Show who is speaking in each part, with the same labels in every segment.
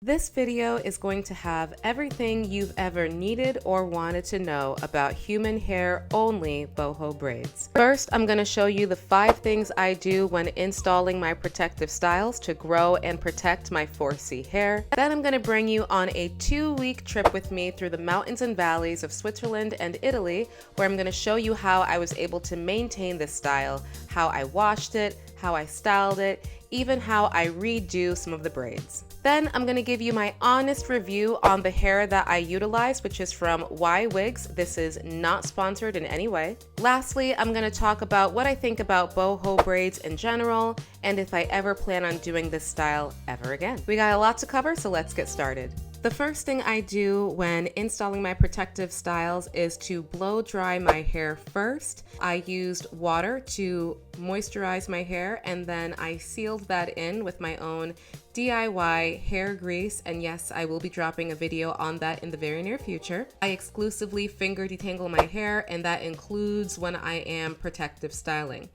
Speaker 1: This video is going to have everything you've ever needed or wanted to know about human hair only boho braids. First, I'm going to show you the 5 things I do when installing my protective styles to grow and protect my 4C hair. Then I'm going to bring you on a 2-week trip with me through the mountains and valleys of Switzerland and Italy, where I'm going to show you how I was able to maintain this style, how I washed it, how I styled it, even how I redo some of the braids. Then I'm going to give you my honest review on the hair that I utilize, which is from Y Wigs. This is not sponsored in any way. Lastly, I'm going to talk about what I think about boho braids in general, and if I ever plan on doing this style ever again. We got a lot to cover, so let's get started. The first thing I do when installing my protective styles is to blow dry my hair first. I used water to moisturize my hair, and then I sealed that in with my own DIY hair grease, and yes, I will be dropping a video on that in the very near future. I exclusively finger detangle my hair, and that includes when I am protective styling.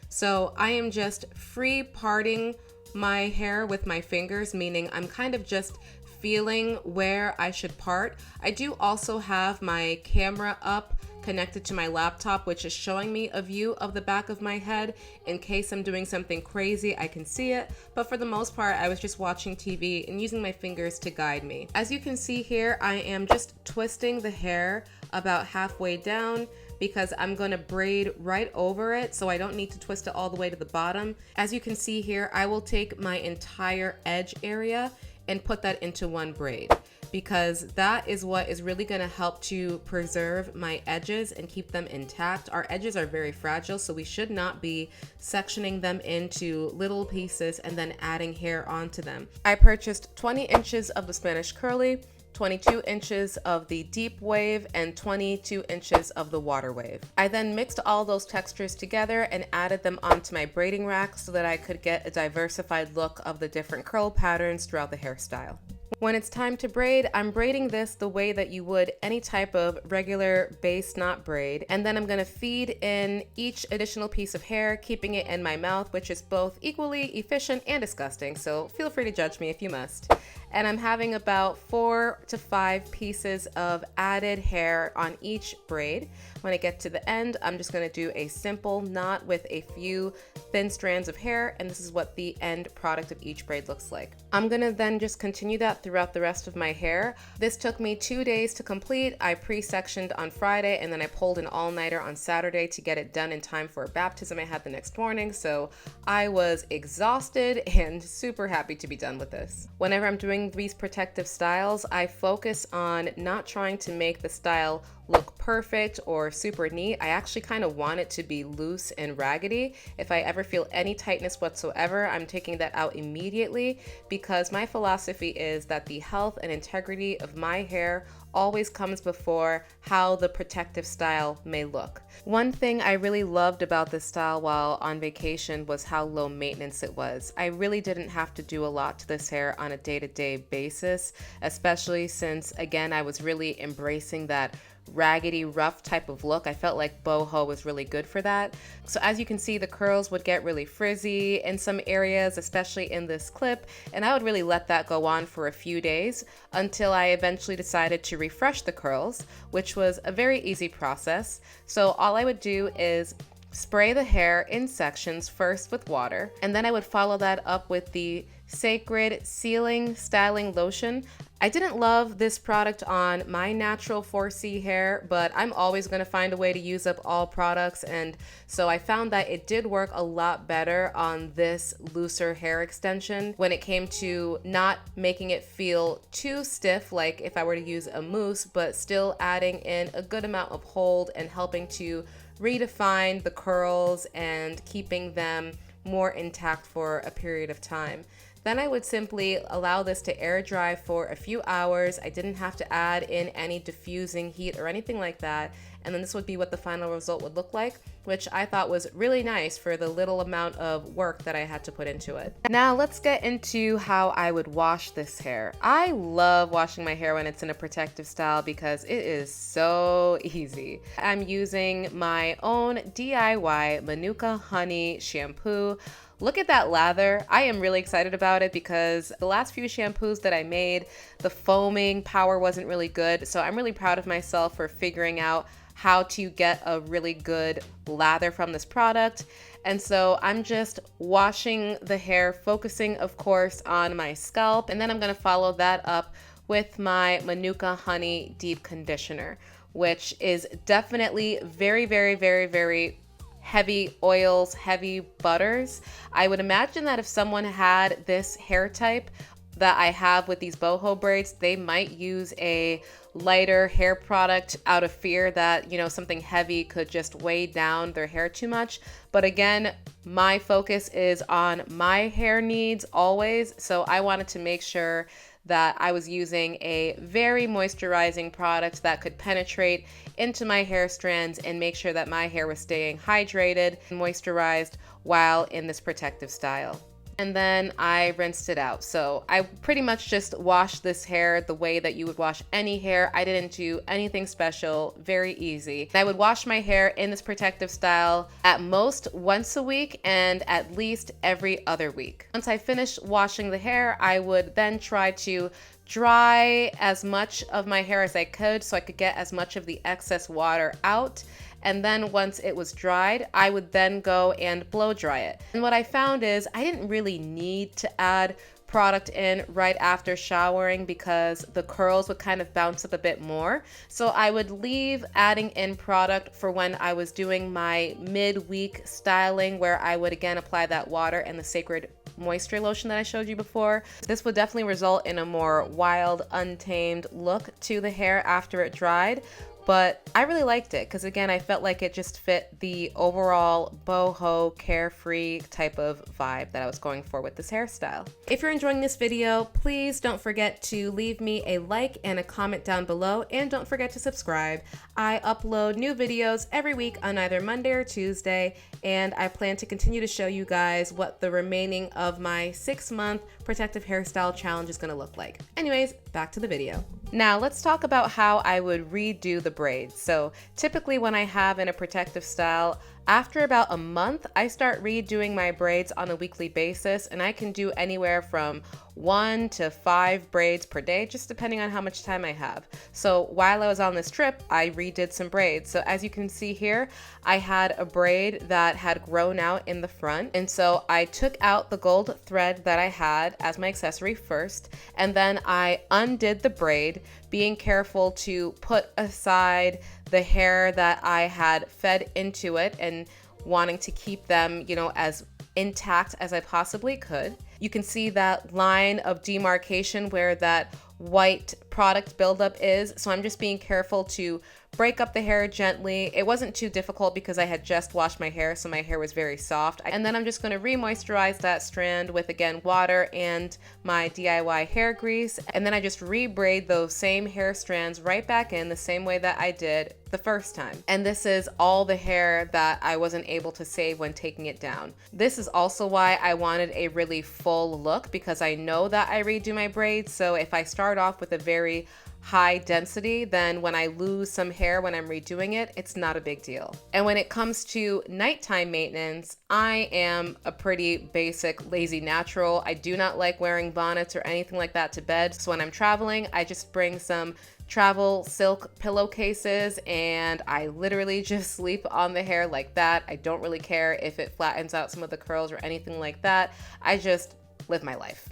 Speaker 1: So I am just free parting my hair with my fingers, meaning I'm kind of just feeling where I should part. I do also have my camera up connected to my laptop, which is showing me a view of the back of my head. In case I'm doing something crazy, I can see it. But for the most part, I was just watching TV and using my fingers to guide me. As you can see here, I am just twisting the hair about halfway down because I'm going to braid right over it, so I don't need to twist it all the way to the bottom. As you can see here, I will take my entire edge area and put that into one braid, because that is what is really going to help to preserve my edges and keep them intact. Our edges are very fragile, so we should not be sectioning them into little pieces and then adding hair onto them. I purchased 20 inches of the Spanish curly, 22 inches of the deep wave, and 22 inches of the water wave. I then mixed all those textures together and added them onto my braiding rack so that I could get a diversified look of the different curl patterns throughout the hairstyle. When it's time to braid, I'm braiding this the way that you would any type of regular base knot braid, and then I'm going to feed in each additional piece of hair, keeping it in my mouth, which is both equally efficient and disgusting, so feel free to judge me if you must. And I'm having about 4 to 5 pieces of added hair on each braid. When I get to the end, I'm just going to do a simple knot with a few thin strands of hair, and this is what the end product of each braid looks like. I'm going to then just continue that throughout the rest of my hair. This took me 2 days to complete. I pre-sectioned on Friday, and then I pulled an all-nighter on Saturday to get it done in time for a baptism I had the next morning, so I was exhausted and super happy to be done with this. Whenever I'm doing these protective styles, I focus on not trying to make the style look perfect or super neat. I actually kind of want it to be loose and raggedy. If I ever feel any tightness whatsoever, I'm taking that out immediately, because my philosophy is that the health and integrity of my hair always comes before how the protective style may look. One thing I really loved about this style while on vacation was how low maintenance it was. I really didn't have to do a lot to this hair on a day-to-day basis, especially since, again, I was really embracing that raggedy, rough type of look. I felt like boho was really good for that. So as you can see, the curls would get really frizzy in some areas, especially in this clip, and I would really let that go on for a few days until I eventually decided to refresh the curls, which was a very easy process. So all I would do is spray the hair in sections first with water, and then I would follow that up with the Sacred Sealing Styling Lotion. I didn't love this product on my natural 4C hair, but I'm always going to find a way to use up all products, and so I found that it did work a lot better on this looser hair extension when it came to not making it feel too stiff like if I were to use a mousse, but still adding in a good amount of hold and helping to redefine the curls and keeping them more intact for a period of time. Then I would simply allow this to air dry for a few hours. I didn't have to add in any diffusing heat or anything like that. and then this would be what the final result would look like, which I thought was really nice for the little amount of work that I had to put into it. Now let's get into how I would wash this hair. I love washing my hair when it's in a protective style because it is so easy. I'm using my own DIY Manuka Honey shampoo. Look at that lather. I am really excited about it because the last few shampoos that I made, the foaming power wasn't really good. So I'm really proud of myself for figuring out how to get a really good lather from this product. And so I'm just washing the hair, focusing of course on my scalp, and then I'm gonna follow that up with my Manuka Honey Deep Conditioner, which is definitely very, very, very, very heavy oils, heavy butters. I would imagine that if someone had this hair type that I have with these boho braids, they might use a lighter hair product out of fear that, you know, something heavy could just weigh down their hair too much. But again, my focus is on my hair needs always. So I wanted to make sure that I was using a very moisturizing product that could penetrate into my hair strands and make sure that my hair was staying hydrated and moisturized while in this protective style. And then I rinsed it out. So I pretty much just washed this hair the way that you would wash any hair. I didn't do anything special, very easy. I would wash my hair in this protective style at most once a week and at least every other week. Once I finished washing the hair, I would then try to dry as much of my hair as I could so I could get as much of the excess water out. And then once it was dried, I would then go and blow dry it. And what I found is I didn't really need to add product in right after showering because the curls would kind of bounce up a bit more. So I would leave adding in product for when I was doing my midweek styling, where I would again apply that water and the Sacred Moisture lotion that I showed you before. This would definitely result in a more wild, untamed look to the hair after it dried. But I really liked it because, again, I felt like it just fit the overall boho, carefree type of vibe that I was going for with this hairstyle. If you're enjoying this video, please don't forget to leave me a like and a comment down below, and don't forget to subscribe. I upload new videos every week on either Monday or Tuesday, and I plan to continue to show you guys what the remaining of my 6-month protective hairstyle challenge is going to look like. Anyways, back to the video. Now let's talk about how I would redo the braids. So typically when I have in a protective style, after about a month, I start redoing my braids on a weekly basis, and I can do anywhere from 1 to 5 braids per day, just depending on how much time I have. So while I was on this trip, I redid some braids. So as you can see here, I had a braid that had grown out in the front. And so I took out the gold thread that I had as my accessory first, and then I undid the braid, being careful to put aside the hair that I had fed into it and wanting to keep them, you know, as intact as I possibly could. You can see that line of demarcation where that white product buildup is. So I'm just being careful to break up the hair gently. It wasn't too difficult because I had just washed my hair, so my hair was very soft. And then I'm just going to re-moisturize that strand with, again, water and my DIY hair grease. And then I just re-braid those same hair strands right back in the same way that I did the first time. And this is all the hair that I wasn't able to save when taking it down. This is also why I wanted a really full look, because I know that I redo my braids. So if I start off with a very high density, then when I lose some hair when I'm redoing it, it's not a big deal. And when it comes to nighttime maintenance, I am a pretty basic, lazy natural. I do not like wearing bonnets or anything like that to bed. So when I'm traveling, I just bring some travel silk pillowcases and I literally just sleep on the hair like that. I don't really care if it flattens out some of the curls or anything like that. I just live my life.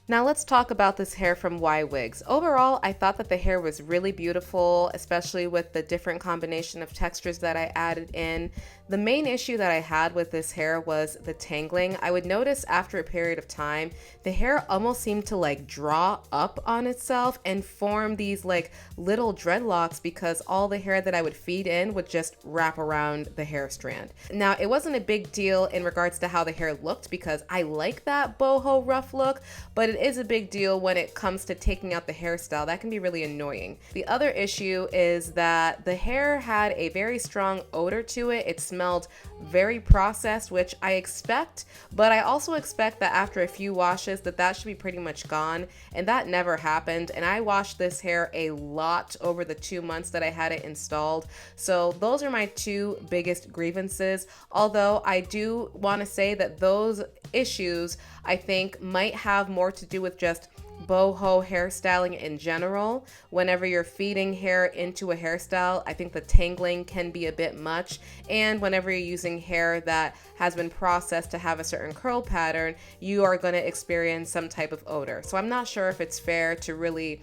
Speaker 1: Now let's talk about this hair from Y Wigs. Overall, I thought that the hair was really beautiful, especially with the different combination of textures that I added in. The main issue that I had with this hair was the tangling. I would notice after a period of time, the hair almost seemed to like draw up on itself and form these like little dreadlocks because all the hair that I would feed in would just wrap around the hair strand. Now, it wasn't a big deal in regards to how the hair looked because I like that boho rough look. look, but it is a big deal when it comes to taking out the hairstyle. That can be really annoying. The other issue is that the hair had a very strong odor to it. It smelled very processed, which I expect, but I also expect that after a few washes that should be pretty much gone, and that never happened. And I washed this hair a lot over the 2 months that I had it installed. So those are my two biggest grievances, although I do want to say that those issues I think might have more to do with just boho hairstyling in general. Whenever you're feeding hair into a hairstyle, I think the tangling can be a bit much, and whenever you're using hair that has been processed to have a certain curl pattern, you are going to experience some type of odor. So I'm not sure if it's fair to really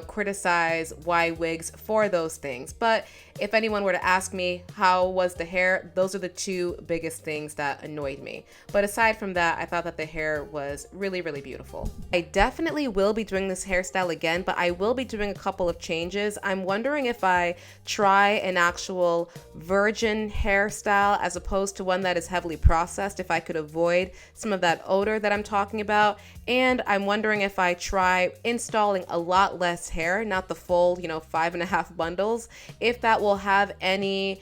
Speaker 1: criticize Y wigs for those things. But if anyone were to ask me how was the hair, those are the two biggest things that annoyed me. But aside from that, I thought that the hair was really, really beautiful. I definitely will be doing this hairstyle again, but I will be doing a couple of changes. I'm wondering if I try an actual virgin hairstyle as opposed to one that is heavily processed, if I could avoid some of that odor that I'm talking about. And I'm wondering if I try installing a lot less hair, not the full, 5.5 bundles, if that will have any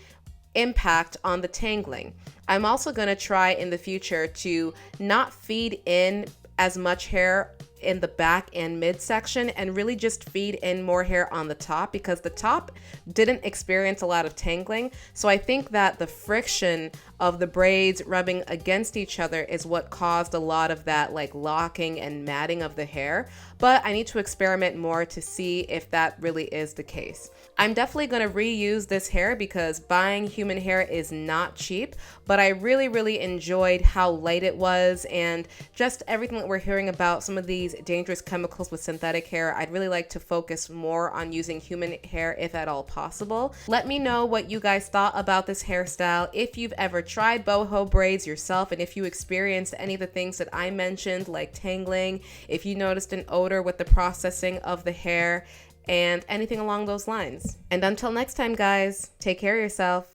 Speaker 1: impact on the tangling. I'm also going to try in the future to not feed in as much hair in the back and midsection and really just feed in more hair on the top, because the top didn't experience a lot of tangling. So I think that the friction of the braids rubbing against each other is what caused a lot of that locking and matting of the hair. But I need to experiment more to see if that really is the case. I'm definitely going to reuse this hair because buying human hair is not cheap, but I really, really enjoyed how light it was and just everything that we're hearing about some of these dangerous chemicals with synthetic hair. I'd really like to focus more on using human hair if at all possible. Let me know what you guys thought about this hairstyle, if you've ever tried boho braids yourself, and if you experienced any of the things that I mentioned, like tangling, if you noticed an odor with the processing of the hair, and anything along those lines. And until next time, guys, take care of yourself.